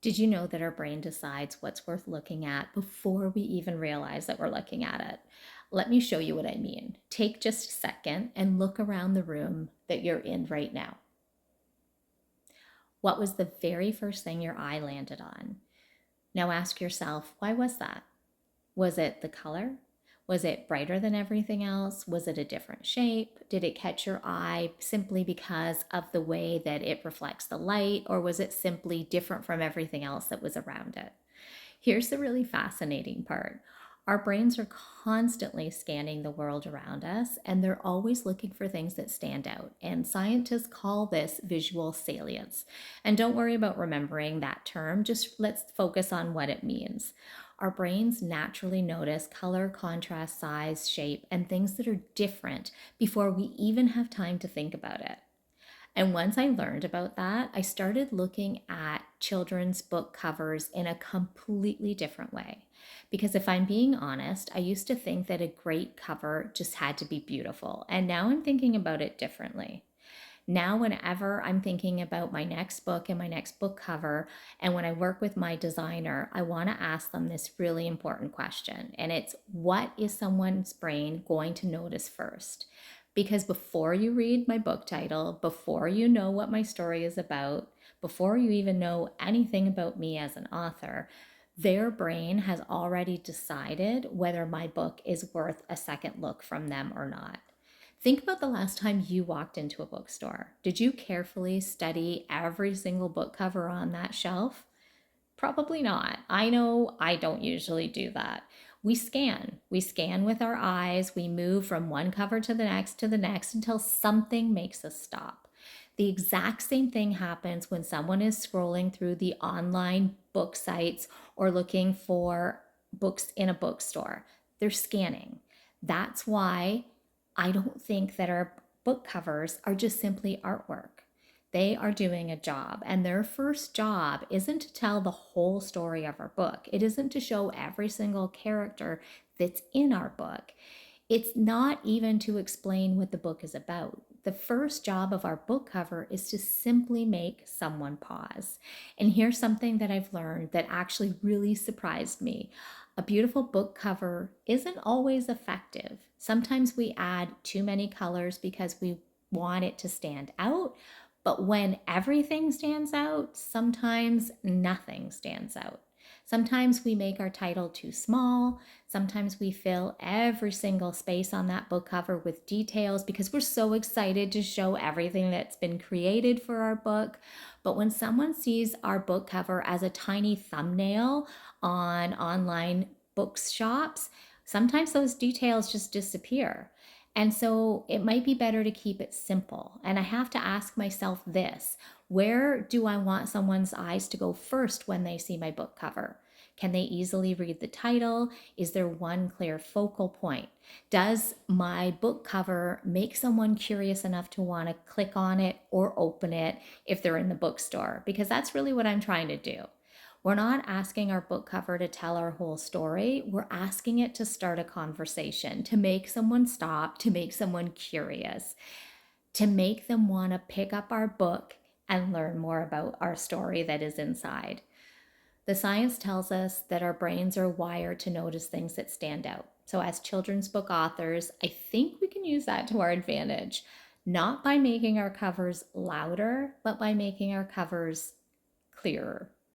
Did you know that our brain decides what's worth looking at before we even realize that we're looking at it? Let me show you what I mean. Take just a second and look around the room that you're in right now. What was the very first thing your eye landed on? Now ask yourself, why was that? Was it the color? Was it brighter than everything else? Was it a different shape? Did it catch your eye simply because of the way that it reflects the light, or was it simply different from everything else that was around it? Here's the really fascinating part. Our brains are constantly scanning the world around us, and they're always looking for things that stand out. And scientists call this visual salience. And don't worry about remembering that term, just let's focus on what it means. Our brains naturally notice color, contrast, size, shape, and things that are different before we even have time to think about it. And once I learned about that, I started looking at children's book covers in a completely different way. Because if I'm being honest, I used to think that a great cover just had to be beautiful. And now I'm thinking about it differently. Now, whenever I'm thinking about my next book and my next book cover, and when I work with my designer, I want to ask them this really important question. And it's, what is someone's brain going to notice first? Because before you read my book title, before you know what my story is about, before you even know anything about me as an author, their brain has already decided whether my book is worth a second look from them or not. Think about the last time you walked into a bookstore. Did you carefully study every single book cover on that shelf? Probably not. I know I don't usually do that. We scan. We scan with our eyes. We move from one cover to the next until something makes us stop. The exact same thing happens when someone is scrolling through the online book sites or looking for books in a bookstore. They're scanning. That's why I don't think that our book covers are just simply artwork. They are doing a job, and their first job isn't to tell the whole story of our book. It isn't to show every single character that's in our book. It's not even to explain what the book is about. The first job of our book cover is to simply make someone pause. And here's something that I've learned that actually really surprised me. A beautiful book cover isn't always effective. Sometimes we add too many colors because we want it to stand out. But when everything stands out, sometimes nothing stands out. Sometimes we make our title too small. Sometimes we fill every single space on that book cover with details because we're so excited to show everything that's been created for our book. But when someone sees our book cover as a tiny thumbnail on online bookshops, sometimes those details just disappear. And so it might be better to keep it simple. And I have to ask myself this: where do I want someone's eyes to go first when they see my book cover? Can they easily read the title? Is there one clear focal point? Does my book cover make someone curious enough to want to click on it or open it if they're in the bookstore? Because that's really what I'm trying to do. We're not asking our book cover to tell our whole story. We're asking it to start a conversation, to make someone stop, to make someone curious, to make them want to pick up our book and learn more about our story that is inside. The science tells us that our brains are wired to notice things that stand out. So, as children's book authors, I think we can use that to our advantage, not by making our covers louder, but by making our covers clearer.